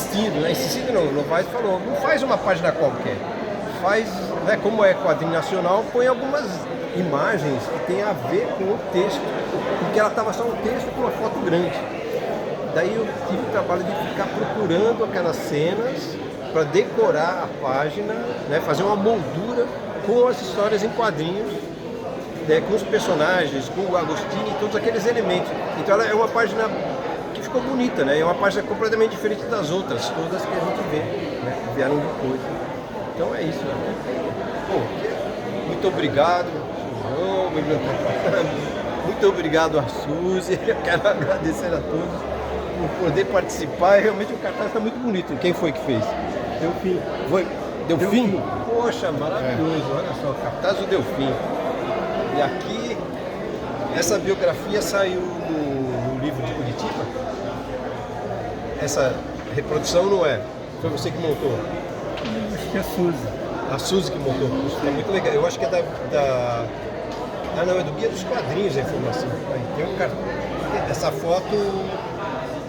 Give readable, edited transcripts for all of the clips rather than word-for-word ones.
insistindo, né? Insistindo não, o Novaes falou, não faz uma página qualquer, faz, né, como é quadrinho nacional, põe algumas imagens que tem a ver com o texto, porque ela estava só um texto com uma foto grande. Daí eu tive o trabalho de ficar procurando aquelas cenas para decorar a página, né, fazer uma moldura com as histórias em quadrinhos, né, com os personagens, com o Agostini, todos aqueles elementos. Então ela é uma página que ficou bonita, né? É uma página completamente diferente das outras, todas que a gente vê, né, que vieram depois. Então é isso. Né? Bom, muito obrigado, João, muito obrigado a Suzy, eu quero agradecer a todos por poder participar. Realmente o cartaz está muito bonito. Quem foi que fez? Delfim. Foi? Delfim? Poxa, maravilhoso, olha só, cartaz do Delfim. E aqui, essa biografia saiu no livro de Curitiba. Essa reprodução não é? Foi você que montou? Acho que é a Suzy. A Suzy que montou. Isso é muito legal. Eu acho que é Ah não, é do Guia dos Quadrinhos a informação. Aí tem um cartaz. Essa foto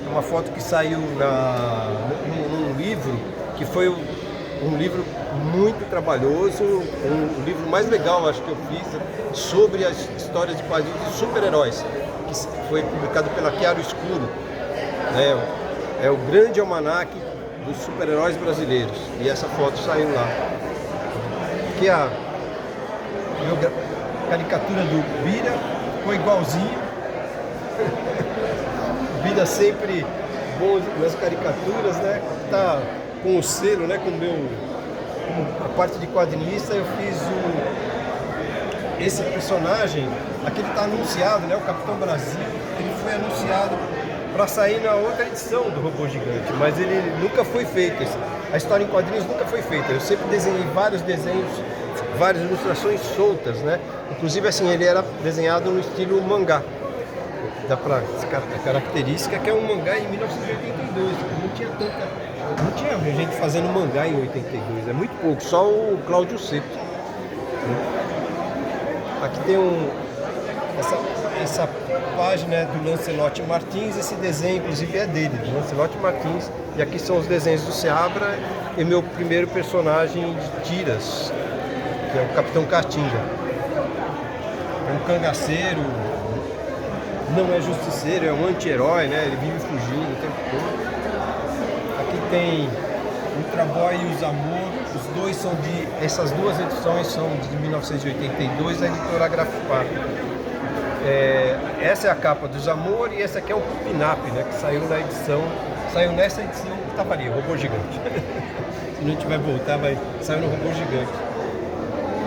é uma foto que saiu num livro, que foi um livro muito trabalhoso, um livro mais legal, acho que eu fiz, sobre as histórias de quadrinhos de super-heróis, que foi publicado pela Chiaro Escuro. É o grande almanaque dos super-heróis brasileiros. E essa foto saiu lá. Aqui a caricatura do Bira, ficou igualzinho. O Bira sempre bom nas caricaturas, né? Tá com o selo, né? Como a parte de quadrinista, eu fiz esse personagem, aqui ele está anunciado, né? O Capitão Brasil, ele foi anunciado para sair na outra edição do Robô Gigante, mas ele nunca foi feito. A história em quadrinhos nunca foi feita. Eu sempre desenhei vários desenhos, várias ilustrações soltas, né? Inclusive assim, ele era desenhado no estilo mangá. Dá pra a característica que é um mangá em 1982. Não tinha gente fazendo mangá em 82, é muito pouco, só o Cláudio Seto. Aqui tem essa página do Lancelotti Martins, esse desenho inclusive é dele, do Lancelotti Martins, e aqui são os desenhos do Seabra e meu primeiro personagem de tiras, que é o Capitão Caatinga. É um cangaceiro, não é justiceiro, é um anti-herói, né? Ele vive fugindo o tempo todo. Aqui tem Ultra Boy e os Amor, os dois são essas duas edições são de 1982, da editora Grafipar. Essa é a capa dos Amor e essa aqui é o Pin-Up, né? Que saiu nessa edição que estava ali, o Robô Gigante. Se não tiver voltar, saiu no Robô Gigante.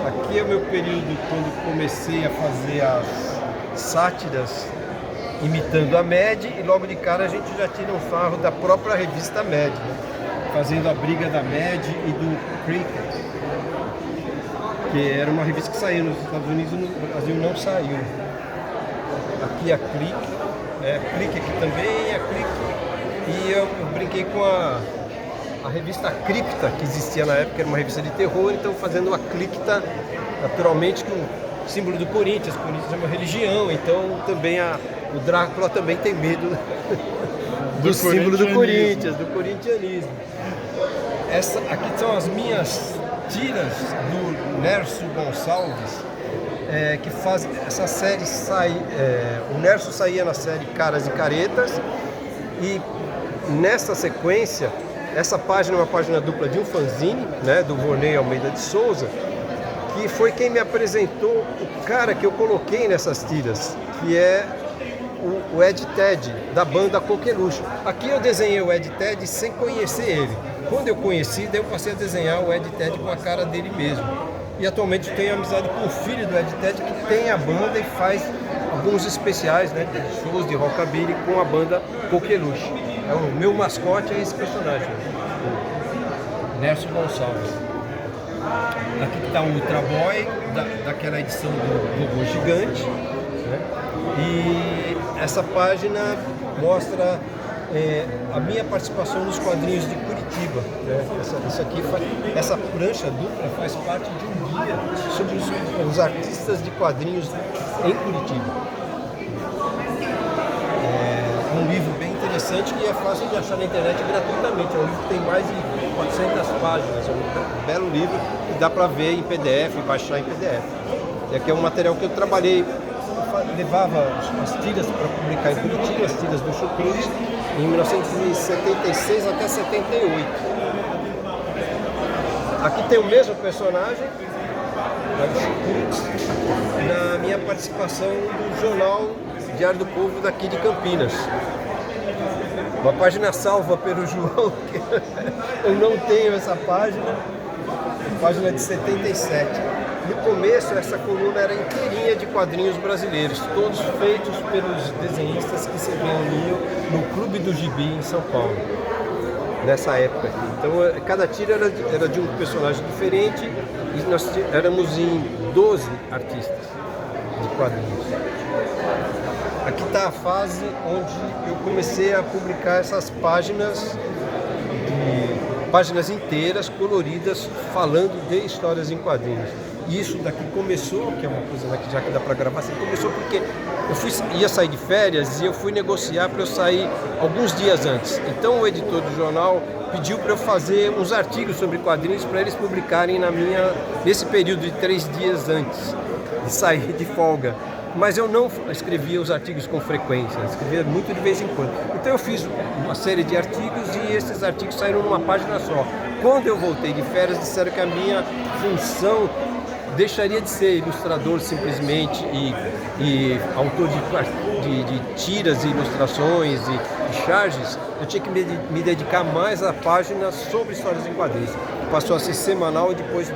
Aqui é o meu período quando comecei a fazer as sátiras imitando a Mad, e logo de cara a gente já tira um sarro da própria revista Mad, né? Fazendo a briga da Mad e do Cricket, que era uma revista que saiu nos Estados Unidos e no Brasil não saiu. Aqui a Clique aqui também, a Clique, e eu brinquei com a revista Cripta, que existia na época, era uma revista de terror, então fazendo a Cripta, naturalmente com o símbolo do Corinthians é uma religião, então também o Drácula também tem medo do símbolo do Corinthians, do corintianismo. Aqui são as minhas tiras do Nerso Gonçalves, que faz essa série o Nerso saía na série Caras e Caretas, e nessa sequência, essa página é uma página dupla de um fanzine, né, do Vorney Almeida de Souza, que foi quem me apresentou o cara que eu coloquei nessas tiras, que é o Ed Ted, da banda Coqueluche. Aqui eu desenhei o Ed Ted sem conhecer ele. Quando eu conheci, daí eu passei a desenhar o Ed Ted com a cara dele mesmo. E atualmente eu tenho amizade com o filho do Ed Ted, que tem a banda e faz alguns especiais, né, de shows de rockabilly com a banda Coqueluche. O meu mascote é esse personagem, o Nerso Gonçalves. Aqui está o Ultra Boy, daquela edição do Robô Gigante, né? E essa página mostra a minha participação nos quadrinhos de Curitiba, né? Essa prancha dupla faz parte de um guia sobre os artistas de quadrinhos em Curitiba. É um livro bem interessante. interessante que é fácil de achar na internet gratuitamente. É um livro que tem mais de 400 páginas, é um belo livro que dá para ver em PDF, baixar em PDF. E aqui é um material que eu trabalhei, eu levava as tiras para publicar em Curitiba, as tiras do Chucrute, em 1976 até 78. Aqui tem o mesmo personagem, na minha participação no jornal Diário do Povo daqui de Campinas. Uma página salva pelo João, que eu não tenho essa página de 77. No começo, essa coluna era inteirinha de quadrinhos brasileiros, todos feitos pelos desenhistas que se reuniam no Clube do Gibi em São Paulo, nessa época aqui. Então, cada tira era de um personagem diferente e nós éramos em 12 artistas de quadrinhos. Aqui está a fase onde eu comecei a publicar essas páginas inteiras, coloridas, falando de histórias em quadrinhos. E isso daqui começou, que é uma coisa que já que dá para gravar, assim, começou porque eu ia sair de férias e eu fui negociar para eu sair alguns dias antes. Então o editor do jornal pediu para eu fazer uns artigos sobre quadrinhos para eles publicarem nesse período de 3 dias antes de sair de folga. Mas eu não escrevia os artigos com frequência, escrevia muito de vez em quando. Então eu fiz uma série de artigos e esses artigos saíram numa página só. Quando eu voltei de férias, disseram que a minha função deixaria de ser ilustrador simplesmente e autor de tiras e ilustrações e charges. Eu tinha que me dedicar mais a páginas sobre histórias em quadrinhos. Passou a ser semanal e depois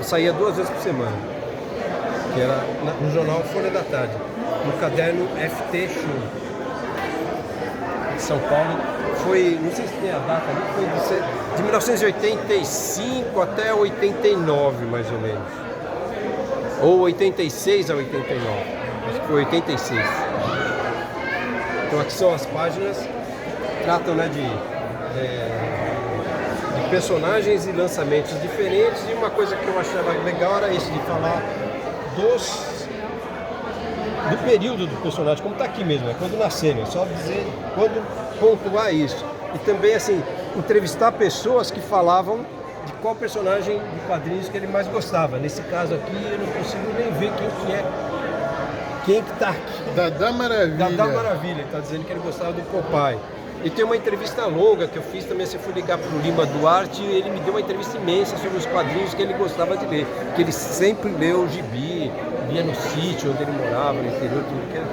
saía 2 vezes por semana, que era no jornal Folha da Tarde, no caderno FT Show. São Paulo foi, não sei se tem a data ali, foi de 1985 até 89, mais ou menos. Ou 86 a 89, acho que foi 86. Então aqui são as páginas, tratam, né, de personagens e lançamentos diferentes, e uma coisa que eu achava legal era isso, de falar do período do personagem, como está aqui mesmo, é quando nascer, né? Só dizer quando pontuar isso. E também, assim, entrevistar pessoas que falavam de qual personagem de quadrinhos que ele mais gostava. Nesse caso aqui, eu não consigo nem ver quem que está aqui. Dada Maravilha. Dada Maravilha, ele está dizendo que ele gostava do Popeye. E tem uma entrevista longa que eu fiz também, se eu fui ligar para o Lima Duarte, ele me deu uma entrevista imensa sobre os quadrinhos que ele gostava de ler, que ele sempre leu o gibi, lia no sítio onde ele morava, no interior, tudo que era.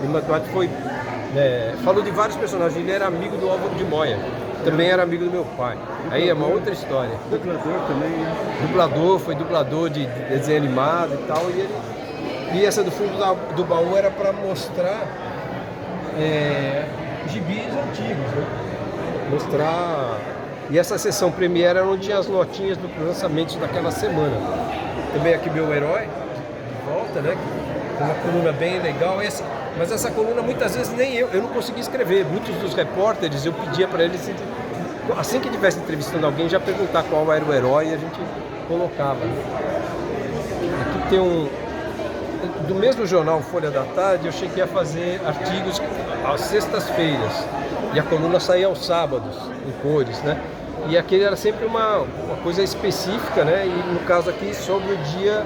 Lima Duarte falou de vários personagens, ele era amigo do Álvaro de Moya, também era amigo do meu pai. Aí é uma outra história. Dublador também, né? Foi dublador de desenho animado e tal, e essa do fundo do baú era para mostrar gibis antigos, né? Mostrar. E essa sessão premiere era onde tinha as notinhas dos lançamentos daquela semana. Também aqui meu herói, de volta, né? Tem uma coluna bem legal. Mas essa coluna muitas vezes nem eu não conseguia escrever. Muitos dos repórteres eu pedia para eles, assim que estivesse entrevistando alguém, já perguntar qual era o herói e a gente colocava. Aqui tem do mesmo jornal Folha da Tarde, eu cheguei a fazer artigos às sextas-feiras e a coluna saía aos sábados, em cores, né? E aquele era sempre uma coisa específica, né? E no caso aqui sobre o dia,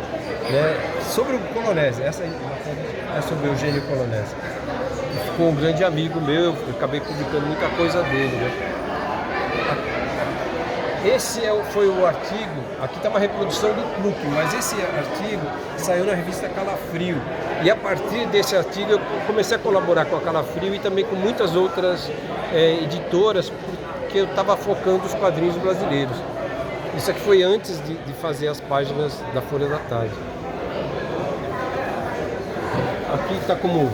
né? Sobre o Colonese, essa é sobre o Eugênio Colonese. Ficou um grande amigo meu, eu acabei publicando muita coisa dele, né? Esse foi o artigo, aqui está uma reprodução do Clube, mas esse artigo saiu na revista Calafrio. E a partir desse artigo eu comecei a colaborar com a Calafrio e também com muitas outras editoras, porque eu estava focando os quadrinhos brasileiros. Isso aqui foi antes de fazer as páginas da Folha da Tarde. Aqui está como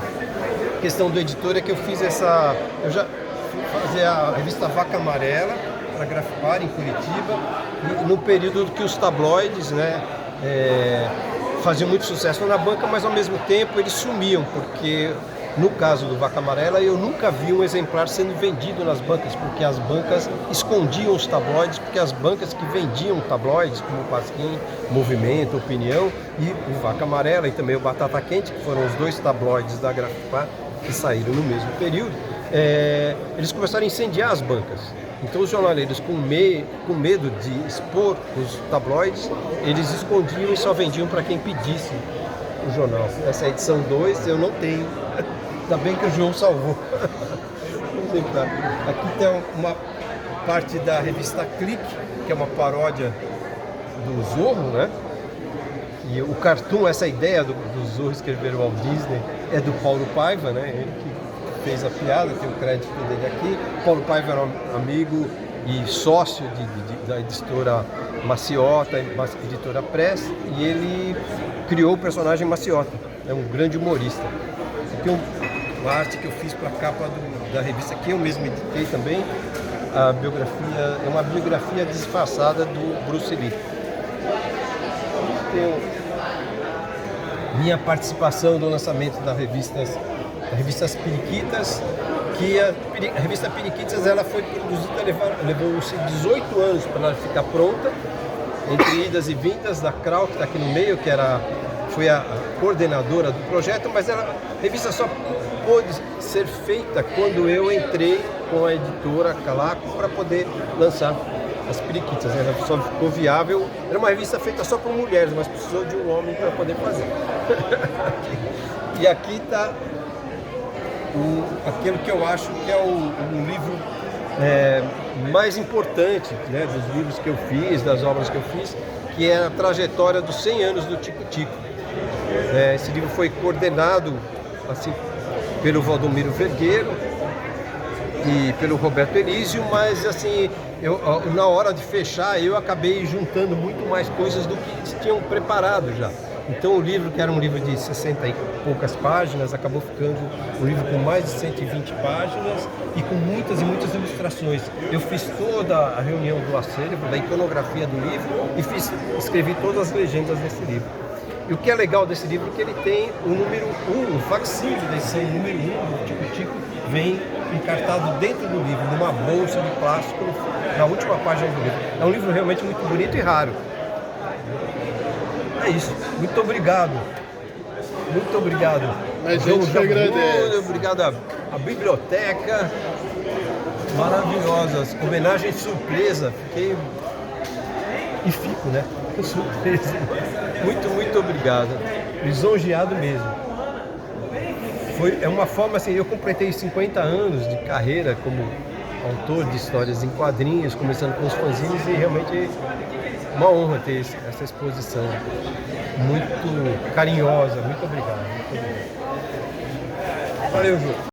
questão do editor, é que eu fiz eu já fazia a revista Vaca Amarela, para Grafipar, em Curitiba, no período que os tabloides, né, faziam muito sucesso na banca, mas ao mesmo tempo eles sumiam, porque no caso do Vaca Amarela eu nunca vi um exemplar sendo vendido nas bancas, porque as bancas escondiam os tabloides, porque as bancas que vendiam tabloides, como o Pasquim, Movimento, Opinião, e o Vaca Amarela e também o Batata Quente, que foram os 2 tabloides da Grafipar que saíram no mesmo período, eles começaram a incendiar as bancas. Então os jornaleiros, com medo de expor os tabloides, eles escondiam e só vendiam para quem pedisse o jornal. Essa edição 2 eu não tenho, ainda bem que o João salvou. Vamos tentar. Aqui tem uma parte da revista Clique, que é uma paródia do Zorro, né? E o cartoon, essa ideia do Zorro escrever o Walt Disney é do Paulo Paiva, né? Ele que fez a piada, tem o crédito dele aqui. Paulo Paiva era um amigo e sócio da editora Maciota, editora Press, e ele criou o personagem Maciota, é um grande humorista. Aqui uma arte que eu fiz para a capa da revista, que eu mesmo editei também. A biografia é uma biografia disfarçada do Bruce Lee. Tenho minha participação no lançamento das revistas Periquitas, que a revista Periquitas ela foi produzida, levou-se 18 anos para ela ficar pronta, entre idas e vindas da Krau, que está aqui no meio, que foi a coordenadora do projeto, mas a revista só pôde ser feita quando eu entrei com a editora Calaco para poder lançar as Periquitas. Ela só ficou viável, era uma revista feita só por mulheres, mas precisou de um homem para poder fazer. E aqui está aquilo que eu acho que é o livro mais importante, né, dos livros que eu fiz, das obras que eu fiz, que é a trajetória dos 100 anos do Tico Tico. Esse livro foi coordenado assim, pelo Valdomiro Vergueiro e pelo Roberto Elísio, mas assim, na hora de fechar eu acabei juntando muito mais coisas do que eles tinham preparado já. Então o livro, que era um livro de 60 e poucas páginas, acabou ficando um livro com mais de 120 páginas e com muitas e muitas ilustrações. Eu fiz toda a reunião do acervo, da iconografia do livro e escrevi todas as legendas desse livro. E o que é legal desse livro é que ele tem o número 1, o facsímile da edição número 1 do Tico Tico, vem encartado dentro do livro, numa bolsa de plástico, na última página do livro. É um livro realmente muito bonito e raro. É isso. Muito obrigado. Muito obrigado. A gente que agradece. Obrigado à biblioteca. Maravilhosas. Homenagem surpresa. Fiquei... E fico, né? Surpresa. Muito obrigado. Lisonjeado mesmo. É uma forma assim, eu completei 50 anos de carreira como autor de histórias em quadrinhos, começando com os fanzines, e realmente uma honra ter essa exposição muito carinhosa. Muito obrigado. Valeu, Ju.